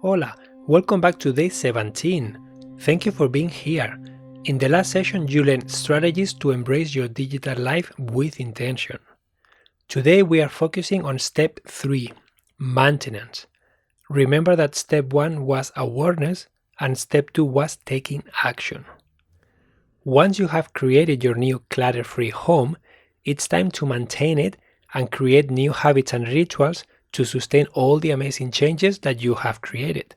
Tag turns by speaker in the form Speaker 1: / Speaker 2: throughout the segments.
Speaker 1: Hola, welcome back to day 17. Thank you for being here. In the last session, you learned strategies to embrace your digital life with intention. Today, we are focusing on step 3, maintenance. Remember that step 1 was awareness and step 2 was taking action. Once you have created your new clutter-free home, it's time to maintain it and create new habits and rituals to sustain all the amazing changes that you have created.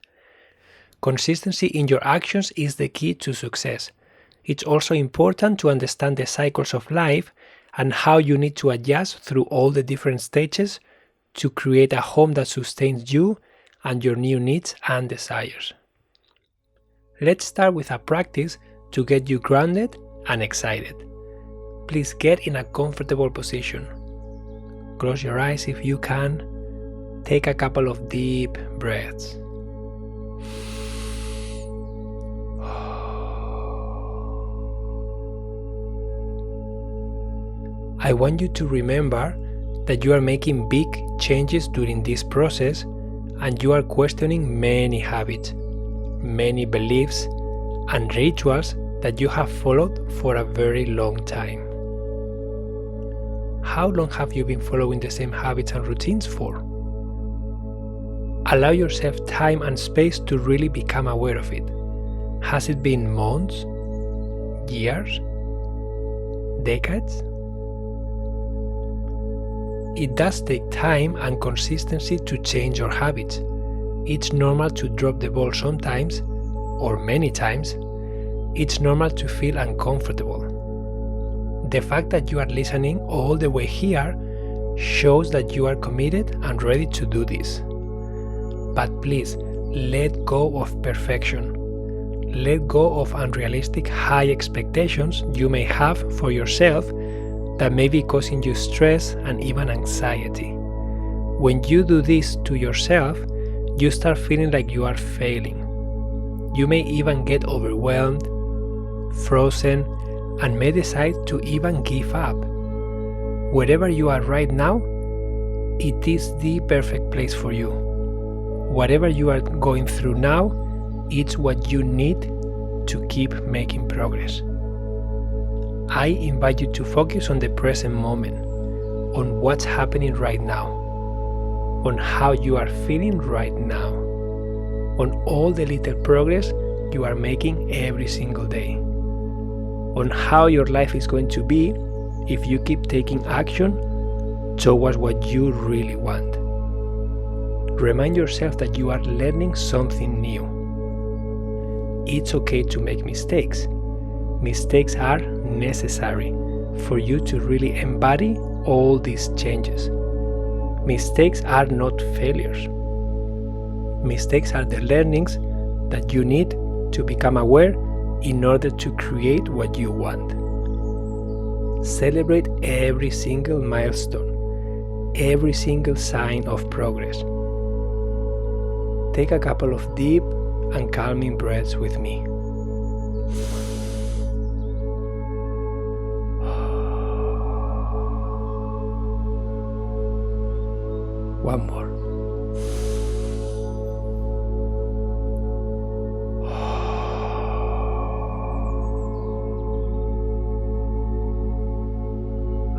Speaker 1: Consistency in your actions is the key to success. It's also important to understand the cycles of life and how you need to adjust through all the different stages to create a home that sustains you and your new needs and desires. Let's start with a practice to get you grounded and excited. Please get in a comfortable position. Close your eyes if you can. Take a couple of deep breaths. I want you to remember that you are making big changes during this process and you are questioning many habits, many beliefs, and rituals that you have followed for a very long time. How long have you been following the same habits and routines for? Allow yourself time and space to really become aware of it. Has it been months, years, decades? It does take time and consistency to change your habits. It's normal to drop the ball sometimes, or many times. It's normal to feel uncomfortable. The fact that you are listening all the way here shows that you are committed and ready to do this. But please, let go of perfection. Let go of unrealistic high expectations you may have for yourself that may be causing you stress and even anxiety. When you do this to yourself, you start feeling like you are failing. You may even get overwhelmed, frozen, and may decide to even give up. Wherever you are right now, it is the perfect place for you. Whatever you are going through now, it's what you need to keep making progress. I invite you to focus on the present moment, on what's happening right now, on how you are feeling right now, on all the little progress you are making every single day, on how your life is going to be if you keep taking action towards what you really want. Remind yourself that you are learning something new. It's okay to make mistakes. Mistakes are necessary for you to really embody all these changes. Mistakes are not failures. Mistakes are the learnings that you need to become aware in order to create what you want. Celebrate every single milestone, every single sign of progress. Take a couple of deep and calming breaths with me. One more.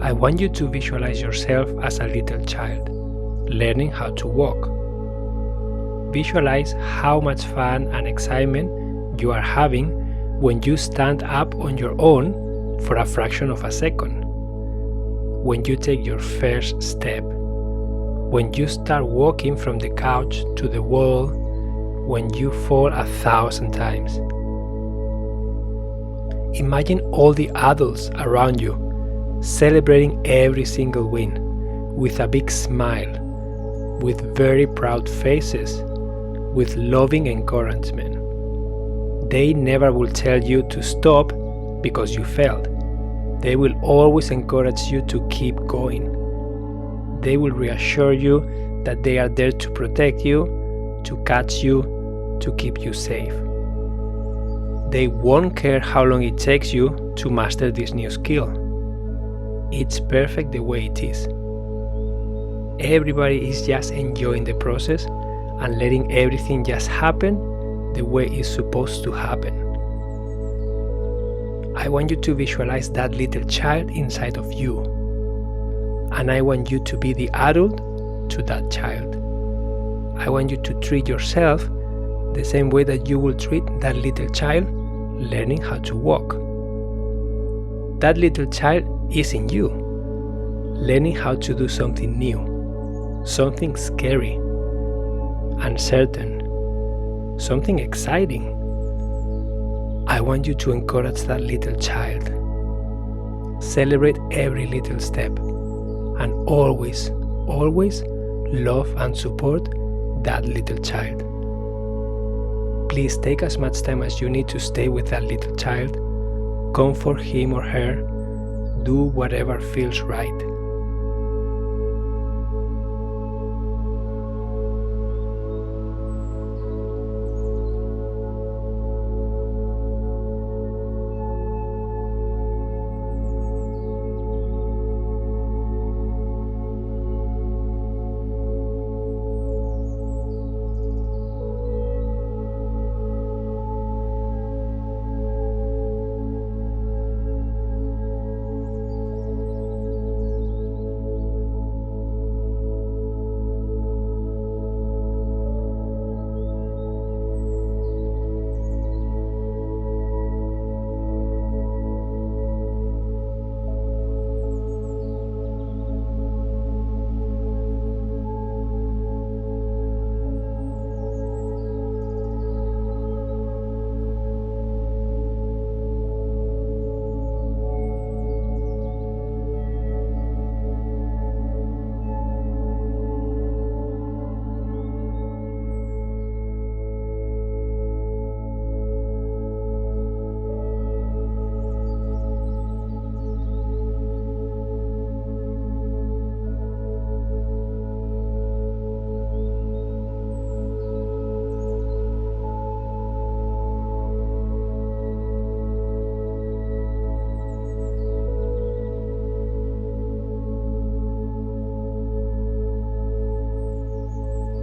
Speaker 1: I want you to visualize yourself as a little child, learning how to walk. Visualize how much fun and excitement you are having when you stand up on your own for a fraction of a second, when you take your first step, when you start walking from the couch to the wall, when you fall 1,000 times. Imagine all the adults around you celebrating every single win with a big smile, with very proud faces, with loving encouragement. They never will tell you to stop because you failed. They will always encourage you to keep going. They will reassure you that they are there to protect you, to catch you, to keep you safe. They won't care how long it takes you to master this new skill. It's perfect the way it is. Everybody is just enjoying the process and letting everything just happen the way it's supposed to happen. I want you to visualize that little child inside of you, and I want you to be the adult to that child. I want you to treat yourself the same way that you will treat that little child learning how to walk. That little child is in you, learning how to do something new, something scary, uncertain, something exciting. I want you to encourage that little child. Celebrate every little step, and always, always love and support that little child. Please take as much time as you need to stay with that little child. Comfort him or her. Do whatever feels right.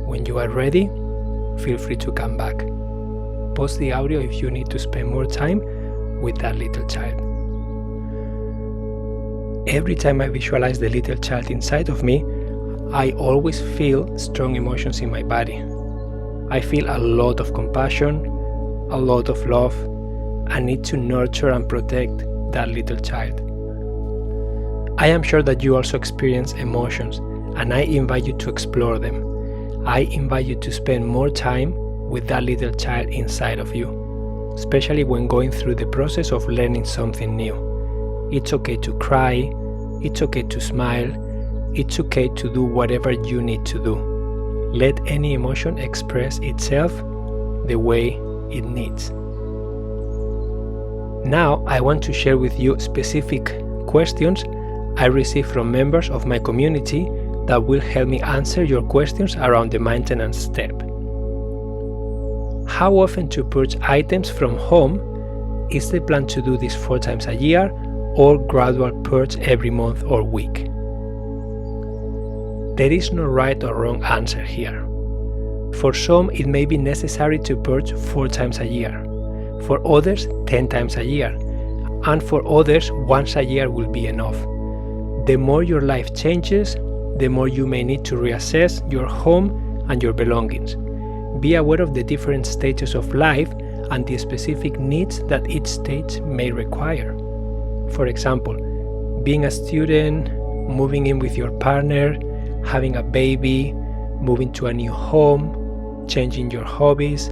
Speaker 1: When you are ready, feel free to come back. Pause the audio if you need to spend more time with that little child. Every time I visualize the little child inside of me, I always feel strong emotions in my body. I feel a lot of compassion, a lot of love, and need to nurture and protect that little child. I am sure that you also experience emotions, and I invite you to explore them. I invite you to spend more time with that little child inside of you, especially when going through the process of learning something new. It's okay to cry, it's okay to smile, it's okay to do whatever you need to do. Let any emotion express itself the way it needs. Now I want to share with you specific questions I received from members of my community that will help me answer your questions around the maintenance step. How often to purge items from home? Is the plan to do this 4 times a year or gradual purge every month or week? There is no right or wrong answer here. For some, it may be necessary to purge 4 times a year. For others, 10 times a year. And for others, once a year will be enough. The more your life changes, the more you may need to reassess your home and your belongings. Be aware of the different stages of life and the specific needs that each stage may require. For example, being a student, moving in with your partner, having a baby, moving to a new home, changing your hobbies,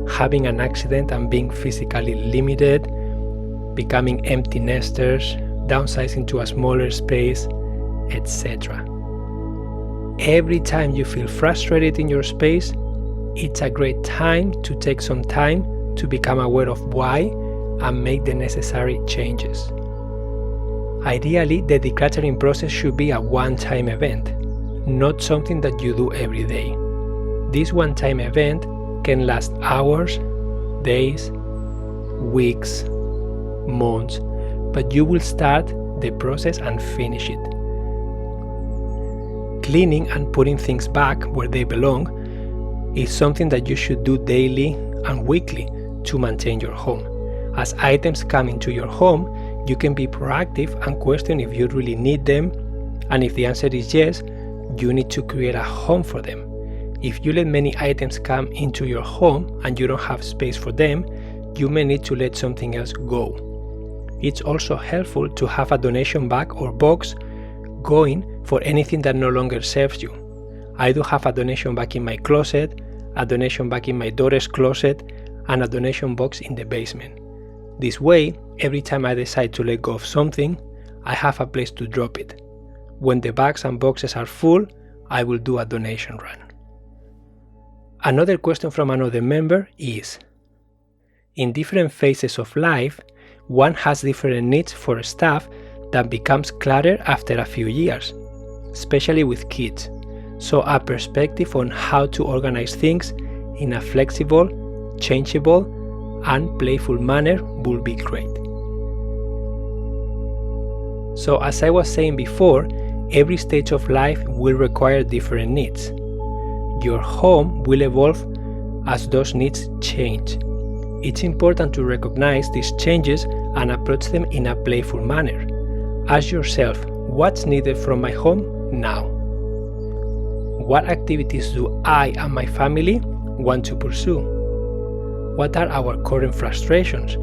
Speaker 1: having an accident and being physically limited, becoming empty nesters, downsizing to a smaller space, etc. Every time you feel frustrated in your space, it's a great time to take some time to become aware of why and make the necessary changes. Ideally, the decluttering process should be a one-time event, not something that you do every day. This one-time event can last hours, days, weeks, months, but you will start the process and finish it. Cleaning and putting things back where they belong is something that you should do daily and weekly to maintain your home. As items come into your home, you can be proactive and question if you really need them, and if the answer is yes, you need to create a home for them. If you let many items come into your home and you don't have space for them, you may need to let something else go. It's also helpful to have a donation bag or box going for anything that no longer serves you. I do have a donation bag in my closet, a donation bag in my daughter's closet, and a donation box in the basement. This way, every time I decide to let go of something, I have a place to drop it. When the bags and boxes are full, I will do a donation run. Another question from another member is, in different phases of life, one has different needs for stuff that becomes clutter after a few years, especially with kids. So a perspective on how to organize things in a flexible, changeable, and playful manner would be great. So as I was saying before, every stage of life will require different needs. Your home will evolve as those needs change. It's important to recognize these changes and approach them in a playful manner. Ask yourself, what's needed from my home now? What activities do I and my family want to pursue? What are our current frustrations?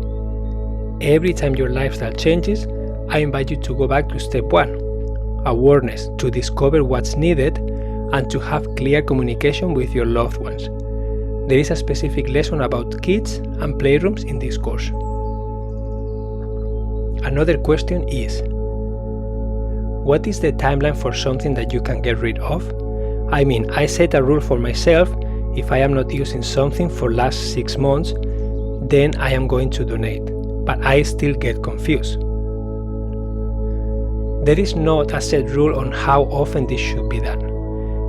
Speaker 1: Every time your lifestyle changes, I invite you to go back to step 1, awareness, to discover what's needed and to have clear communication with your loved ones. There is a specific lesson about kids and playrooms in this course. Another question is, what is the timeline for something that you can get rid of? I mean, I set a rule for myself. If I am not using something for last 6 months, then I am going to donate, but I still get confused. There is not a set rule on how often this should be done.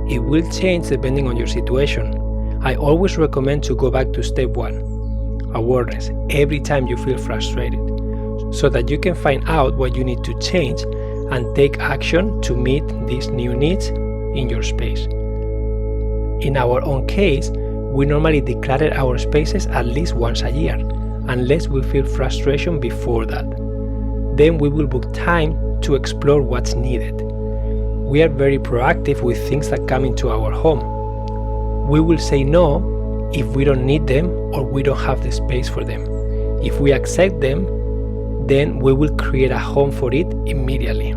Speaker 1: It will change depending on your situation. I always recommend to go back to step 1, awareness, every time you feel frustrated, so that you can find out what you need to change and take action to meet these new needs in your space. In our own case, we normally declutter our spaces at least once a year, unless we feel frustration before that. Then we will book time to explore what's needed. We are very proactive with things that come into our home. We will say no if we don't need them or we don't have the space for them. If we accept them, then we will create a home for it immediately.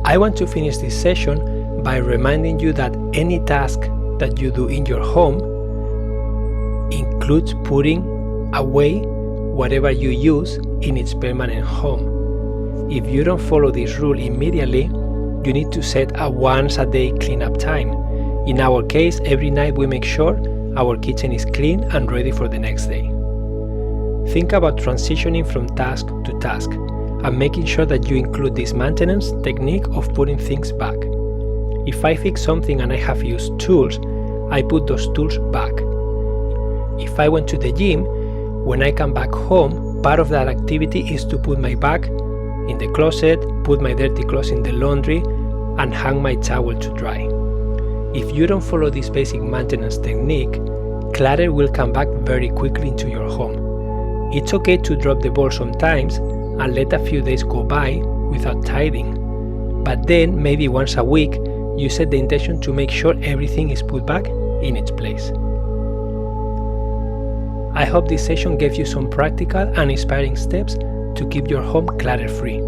Speaker 1: I want to finish this session by reminding you that any task that you do in your home includes putting away whatever you use in its permanent home. If you don't follow this rule immediately, you need to set a once-a-day cleanup time. In our case, every night we make sure our kitchen is clean and ready for the next day. Think about transitioning from task to task and making sure that you include this maintenance technique of putting things back. If I fix something and I have used tools, I put those tools back. If I went to the gym, when I come back home, part of that activity is to put my bag in the closet, put my dirty clothes in the laundry, and hang my towel to dry. If you don't follow this basic maintenance technique, clutter will come back very quickly into your home. It's okay to drop the ball sometimes and let a few days go by without tidying. But then, maybe once a week, you set the intention to make sure everything is put back in its place. I hope this session gave you some practical and inspiring steps to keep your home clutter-free.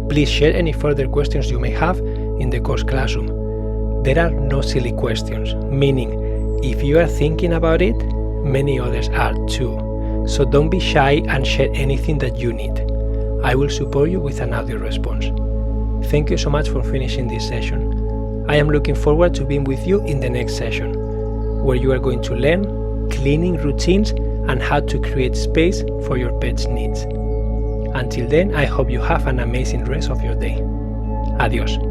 Speaker 1: Please share any further questions you may have in the course classroom. There are no silly questions, meaning if you are thinking about it, many others are too. So don't be shy and share anything that you need. I will support you with an audio response. Thank you so much for finishing this session. I am looking forward to being with you in the next session, where you are going to learn cleaning routines and how to create space for your pet's needs. Until then, I hope you have an amazing rest of your day. Adiós.